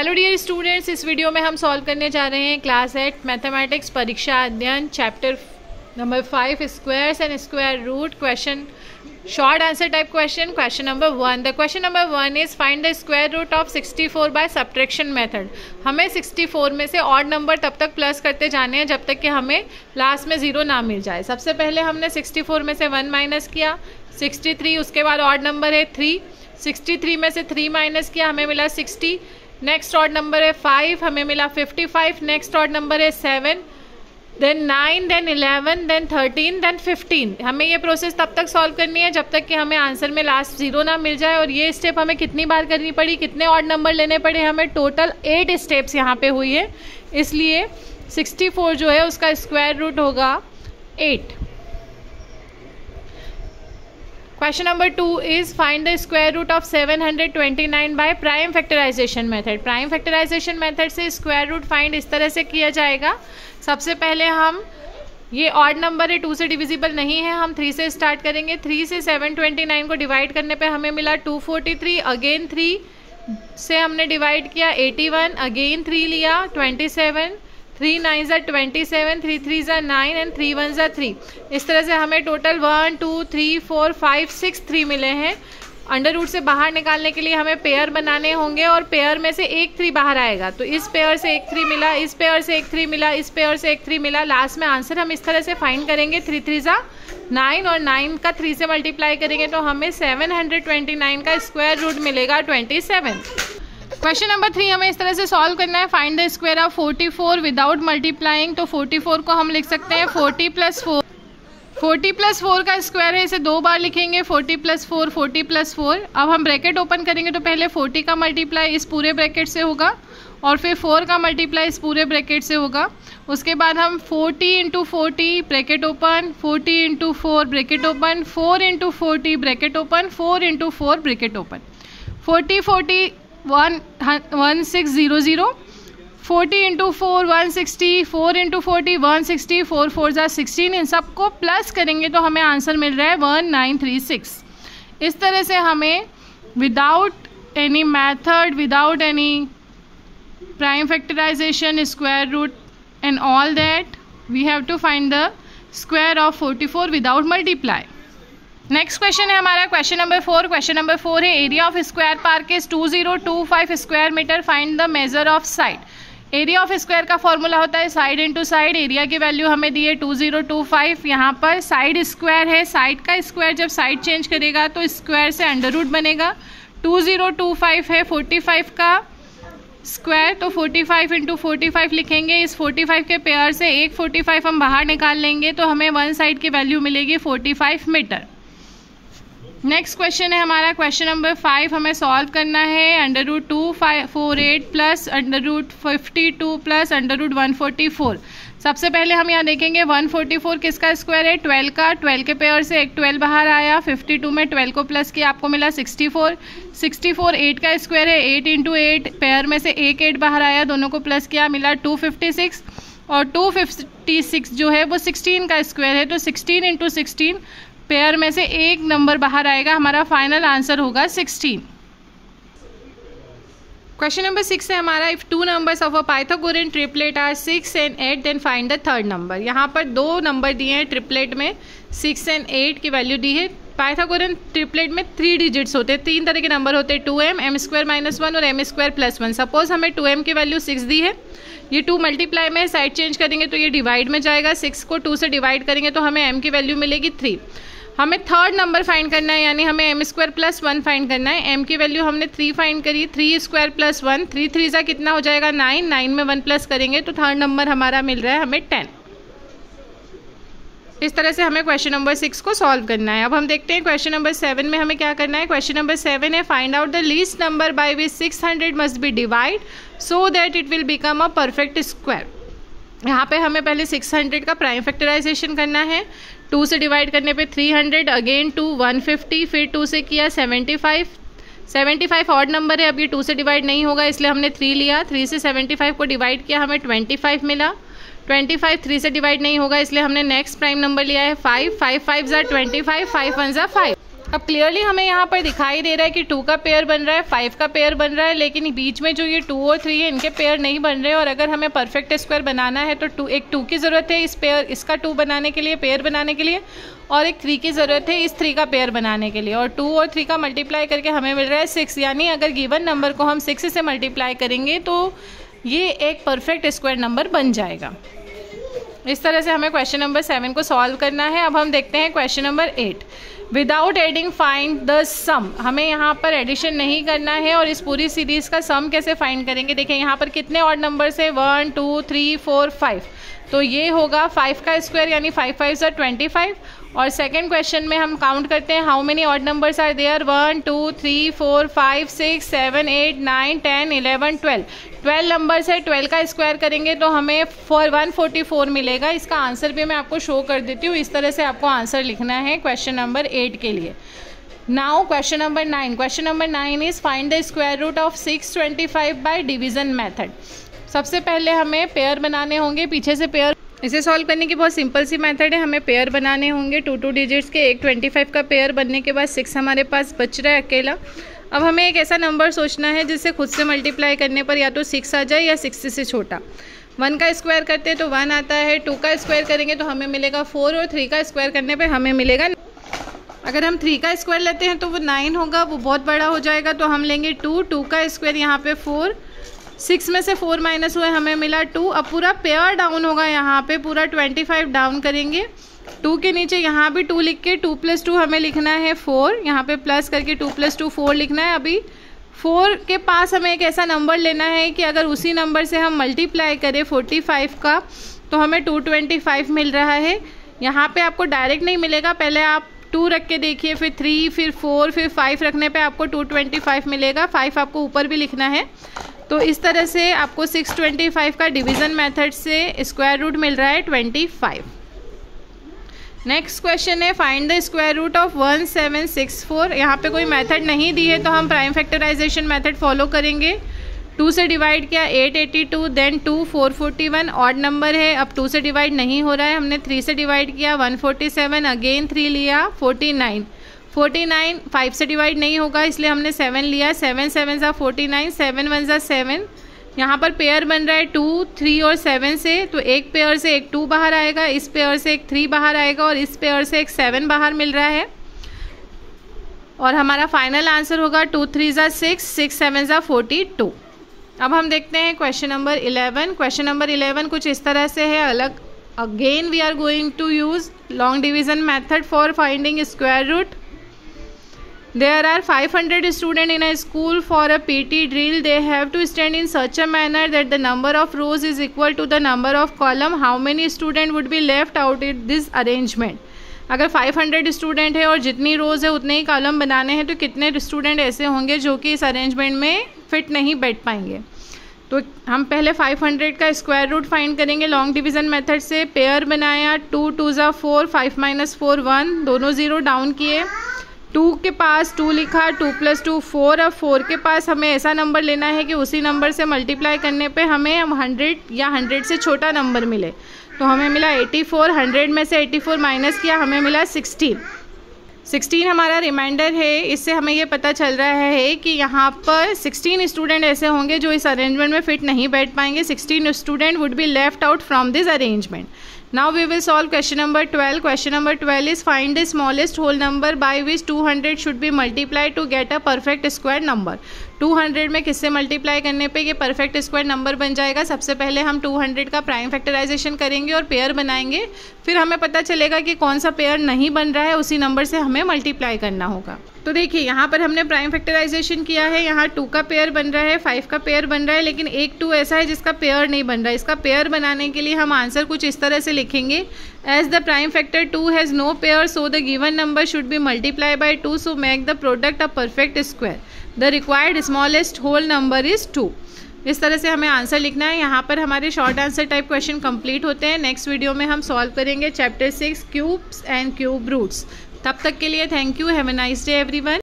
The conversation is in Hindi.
हेलो डियर स्टूडेंट्स, इस वीडियो में हम सॉल्व करने जा रहे हैं क्लास 8 मैथमेटिक्स परीक्षा अध्ययन chapter number 5 squares and square root question short answer type question number 1। The question number 1 is find the square root of 64 by subtraction method. हमें 64 में से ऑड नंबर तब तक प्लस करते जाने हैं जब तक कि हमें लास्ट में 0 ना मिल जाए। सबसे पहले हमने 64 में से 1 माइनस किया 63, उसके बाद ऑड नंबर है 3, 63 में से 3 माइनस किया हमें मिला 60। नेक्स्ट ऑड नंबर है 5, हमें मिला 55। नेक्स्ट ऑड नंबर है 7, देन 9, देन 11, देन 13, देन 15। हमें ये प्रोसेस तब तक सॉल्व करनी है जब तक कि हमें आंसर में लास्ट 0 ना मिल जाए। और ये स्टेप हमें कितनी बार करनी पड़ी, कितने ऑड नंबर लेने पड़े, हमें टोटल 8 स्टेप्स यहाँ पे हुई है। इसलिए 64 जो है उसका स्क्वायर रूट होगा 8। Question number 2 is find the square root of 729 by prime factorisation method. Prime factorisation method से स्क्वायर रूट फाइंड इस तरह से किया जाएगा। सबसे पहले हम ये ऑड नंबर है 2 से डिविजिबल नहीं है, हम 3 से स्टार्ट करेंगे। 3 से 729 को डिवाइड करने पे हमें मिला 243, अगेन 3 से हमने डिवाइड किया 81, अगेन 3 लिया 27, 3 9 ज़ा 27, 3 3 ज़ा 9 एंड 3 1 ज़ा 3। इस तरह से हमें टोटल 1 2 3 4 5 6 3 मिले हैं। अंडर रूट से बाहर निकालने के लिए हमें पेयर बनाने होंगे और पेयर में से एक 3 बाहर आएगा। तो इस पेयर से एक 3 मिला, इस पेयर से एक 3 मिला, इस पेयर से एक 3 मिला। लास्ट में आंसर हम इस तरह से फाइंड करेंगे 3 3 ज़ा 9 और 9 का 3 से मल्टीप्लाई करेंगे तो हमें 729 का स्क्वायर रूट मिलेगा 27। क्वेश्चन नंबर 3 हमें इस तरह से सॉल्व करना है। Find the square of 44 without multiplying. तो 44 को हम लिख सकते हैं 40 + 4। 40 + 4 का स्क्वायर है, इसे 2 बार लिखेंगे 40 + 4, 40 + 4। अब हम ब्रैकेट ओपन करेंगे तो पहले 40 का मल्टीप्लाई इस पूरे ब्रैकेट से होगा और फिर 4 का मल्टीप्लाई इस पूरे ब्रैकेट से होगा। उसके बाद हम 40 × 40 bracket open, 40 × 4 bracket open, 4 × 40 bracket open, 4 × 4 bracket open. 40 40 1600, 40 × 4 160, 4 × 40 160, 4 4 ज़ा 16। इन सबको प्लस करेंगे तो हमें आंसर मिल रहा है 1936। इस तरह से हमें without any method, without any prime factorisation, square root and all that, we have to find the square of 44 without multiply. Next question है हमारा क्वेश्चन नंबर 4। क्वेश्चन नंबर 4 है area of square park is 2025 square metre, find the measure of side. Area of square का फॉर्मूला होता है साइड इंटू साइड। एरिया की वैल्यू हमें दी है 2025। यहाँ पर साइड स्क्वायर है, साइड का स्क्वायर जब साइड चेंज करेगा तो स्क्वायर से अंडर रूट बनेगा। 2025 है 45 का स्क्वायर, तो 45 × 45 लिखेंगे। इस 45 के पेयर से एक 45 हम बाहर निकाल लेंगे तो हमें वन साइड की वैल्यू मिलेगी 45 मीटर। नेक्स्ट क्वेश्चन है हमारा क्वेश्चन नंबर 5। हमें सॉल्व करना है √248 प्लस √52 प्लस √144। सबसे पहले हम यहाँ देखेंगे 144 किसका स्क्वायर है, 12 का। 12 के पेयर से एक 12 बाहर आया, 52 में 12 को प्लस किया आपको मिला 64। 64 8 का स्क्वायर है, 8 × 8 पेयर में से एक 8 बाहर आया, दोनों को प्लस किया मिला 256। और 256 जो है वो 16 का स्क्वायर है, तो 16 × 16 पेयर में से एक नंबर बाहर आएगा, हमारा फाइनल आंसर होगा 16। क्वेश्चन नंबर 6 है हमारा if 2 numbers of a Pythagorean triplet are 6 and 8 then find the third number. यहाँ पर 2 नंबर दिए हैं ट्रिपलेट में, 6 and 8 की वैल्यू दी है। पाइथागोरियन ट्रिपलेट में 3 डिजिट्स होते हैं, 3 तरह के नंबर होते हैं, 2m, m² - 1 और m² + 1। सपोज हमें 2m की वैल्यू 6 दी है, ये 2 मल्टीप्लाई में साइड चेंज करेंगे तो ये डिवाइड में जाएगा। 6 को 2 से डिवाइड करेंगे तो हमें m की वैल्यू मिलेगी 3। हमें थर्ड नंबर फाइंड करना है, यानी हमें m² + 1 फाइंड करना है। m की वैल्यू हमने 3 फाइंड करी, 3² + 1, 3 3 ज़ा कितना हो जाएगा 9, 9 में 1 प्लस करेंगे तो थर्ड नंबर हमारा मिल रहा है हमें 10। इस तरह से हमें क्वेश्चन नंबर 6 को सॉल्व करना है। अब हम देखते हैं क्वेश्चन नंबर 7 में हमें क्या करना है। क्वेश्चन नंबर 7 है find out the least number by which 600 must be divide so that it will become a perfect square. यहाँ पे हमें पहले 600 का प्राइम फैक्टराइजेशन करना है। 2 से डिवाइड करने पे 300, अगेन 2 150, फिर 2 से किया 75। 75 ऑड नंबर है, अब ये 2 से डिवाइड नहीं होगा इसलिए हमने 3 लिया। 3 से 75 को डिवाइड किया हमें 25 मिला। 25 3 से डिवाइड नहीं होगा इसलिए हमने नेक्स्ट प्राइम नंबर लिया है 5। 5 5 ज़ा 25, 5 1 ज़ा 5। अब क्लियरली हमें यहाँ पर दिखाई दे रहा है कि 2 का पेयर बन रहा है, 5 का पेयर बन रहा है, लेकिन बीच में जो ये 2 और 3 है इनके पेयर नहीं बन रहे। और अगर हमें परफेक्ट स्क्वायर बनाना है तो एक 2 की ज़रूरत है इसका 2 बनाने के लिए, पेयर बनाने के लिए, और एक 3 की ज़रूरत है इस 3 का पेयर बनाने के लिए। और 2 और 3 का मल्टीप्लाई करके हमें मिल रहा है 6, यानी अगर गिवन नंबर को हम 6 से मल्टीप्लाई करेंगे तो ये एक परफेक्ट स्क्वायर नंबर बन जाएगा। इस तरह से हमें क्वेश्चन नंबर 7 को सॉल्व करना है। अब हम देखते हैं question number 8। Without adding find the sum. हमें यहाँ पर एडिशन नहीं करना है और इस पूरी सीरीज़ का सम कैसे फाइंड करेंगे। देखिए यहाँ पर कितने ऑड नंबर्स है, 1 2 3 4 5, तो ये होगा 5 का स्क्वायर यानी 5 5 ज़ा 25। और सेकंड क्वेश्चन में हम काउंट करते हैं how many odd numbers are there, 1 2 3 4 5 6 7 8 9 10 11 12 numbers है। 12 का स्क्वायर करेंगे तो हमें 144 मिलेगा। इसका आंसर भी मैं आपको शो कर देती हूँ। इस तरह से आपको आंसर लिखना है क्वेश्चन नंबर 8 के लिए। Now question number 9। Question number 9 is find the square root of 625 by division method. सबसे पहले हमें पेयर बनाने होंगे, पीछे से पेयर। इसे सॉल्व करने की बहुत सिंपल सी मेथड है। हमें पेयर बनाने होंगे 2 डिजिट्स के। एक 25 का पेयर बनने के बाद 6 हमारे पास बच रहा है अकेला। अब हमें एक ऐसा नंबर सोचना है जिससे खुद से मल्टीप्लाई करने पर या तो 6 आ जाए या 6 से छोटा। 1 का स्क्वायर करते हैं तो 1 आता है, 2 का स्क्वायर करेंगे तो हमें मिलेगा 4, और 3 का स्क्वायर करने पर हमें मिलेगा। अगर हम 3 का स्क्वायर लेते हैं तो वो 9 होगा, वो बहुत बड़ा हो जाएगा, तो हम लेंगे 2 का स्क्वायर यहाँ पे 4, 6 में से 4 माइनस हुए हमें मिला 2। अब पूरा पेयर डाउन होगा, यहाँ पे पूरा 25 डाउन करेंगे। 2 के नीचे यहाँ भी 2 लिख के 2 + 2 हमें लिखना है 4, यहाँ पे प्लस करके 2 + 2 4 लिखना है। अभी 4 के पास हमें एक ऐसा नंबर लेना है कि अगर उसी नंबर से हम मल्टीप्लाई करें 45 का तो हमें 225 मिल रहा है। यहाँ पे आपको डायरेक्ट नहीं मिलेगा, पहले आप 2 रख के देखिए, फिर 3, फिर 4, फिर 5 रखने पे आपको 225 मिलेगा। 5 आपको ऊपर भी लिखना है। तो इस तरह से आपको 625 का डिवीज़न मेथड से स्क्वायर रूट मिल रहा है 25। नेक्स्ट क्वेश्चन है find the square root of 1764। यहाँ पे कोई मेथड नहीं दी है तो हम प्राइम फैक्टराइजेशन मेथड फॉलो करेंगे। 2 से डिवाइड किया 882, देन 2 441 ऑड नंबर है। अब 2 से डिवाइड नहीं हो रहा है, हमने 3 से डिवाइड किया 147, अगेन 3 लिया 49, 5 से डिवाइड नहीं होगा इसलिए हमने 7 लिया, 7 7 ज़ा 49, 7 1 ज़ा 7। यहाँ पर पेयर बन रहा है 2 3 और 7 से, तो एक पेयर से एक 2 बाहर आएगा, इस पेयर से एक 3 बाहर आएगा और इस पेयर से एक 7 बाहर मिल रहा है। और हमारा फाइनल आंसर होगा 2 3 ज़ा 6, 6 7 ज़ा 42। अब हम देखते हैं क्वेश्चन नंबर 11। क्वेश्चन नंबर 11 कुछ इस तरह से है अलग। Again we are going to use long division method for finding square root. There are 500 students in a school. For a PT drill, they have to stand in such a manner that the number of rows is equal to the number of column. How many students would be left out in this arrangement? अगर 500 स्टूडेंट है और जितनी रोज़ है उतने ही कॉलम बनाने हैं तो कितने स्टूडेंट ऐसे होंगे जो कि इस अरेंजमेंट में फिट नहीं बैठ पाएंगे। तो हम पहले 500 का स्क्वायर रूट फाइंड करेंगे लॉन्ग डिवीज़न मेथड से। पेयर बनाया 2 2 ज़ा 4, 5 - 4 1, दोनों ज़ीरो डाउन किए। 2 के पास 2 लिखा, 2 + 2 4। अब 4 के पास हमें ऐसा नंबर लेना है कि उसी नंबर से मल्टीप्लाई करने पे हमें 100 या 100 से छोटा नंबर मिले। तो हमें मिला 84, 100 में से 84 माइनस किया हमें मिला 16 हमारा रिमाइंडर है। इससे हमें ये पता चल रहा है कि यहाँ पर 16 स्टूडेंट ऐसे होंगे जो इस अरेंजमेंट में फिट नहीं बैठ पाएंगे। 16 student would be left out from this arrangement. Now we will solve question number 12. Question number 12 is find the smallest whole number by which 200 should be multiplied to get a perfect square number. 200 में किससे मल्टीप्लाई करने पे ये परफेक्ट स्क्वायर नंबर बन जाएगा। सबसे पहले हम 200 का प्राइम फैक्टराइजेशन करेंगे और पेयर बनाएंगे, फिर हमें पता चलेगा कि कौन सा पेयर नहीं बन रहा है, उसी नंबर से हमें मल्टीप्लाई करना होगा। तो देखिए यहाँ पर हमने प्राइम फैक्टराइजेशन किया है। यहाँ 2 का पेयर बन रहा है, 5 का पेयर बन रहा है, लेकिन एक 2 ऐसा है जिसका पेयर नहीं बन रहा है। इसका पेयर बनाने के लिए हम आंसर कुछ इस तरह से लिखेंगे। As the prime factor 2 has no pair so the given number should be multiply by 2 so make the product a perfect square. The required smallest whole number is 2। इस तरह से हमें आंसर लिखना है। यहाँ पर हमारे short answer type question complete होते हैं। नेक्स्ट वीडियो में हम सॉल्व करेंगे chapter 6 cubes and cube roots. तब तक के लिए thank you. Have a nice day everyone.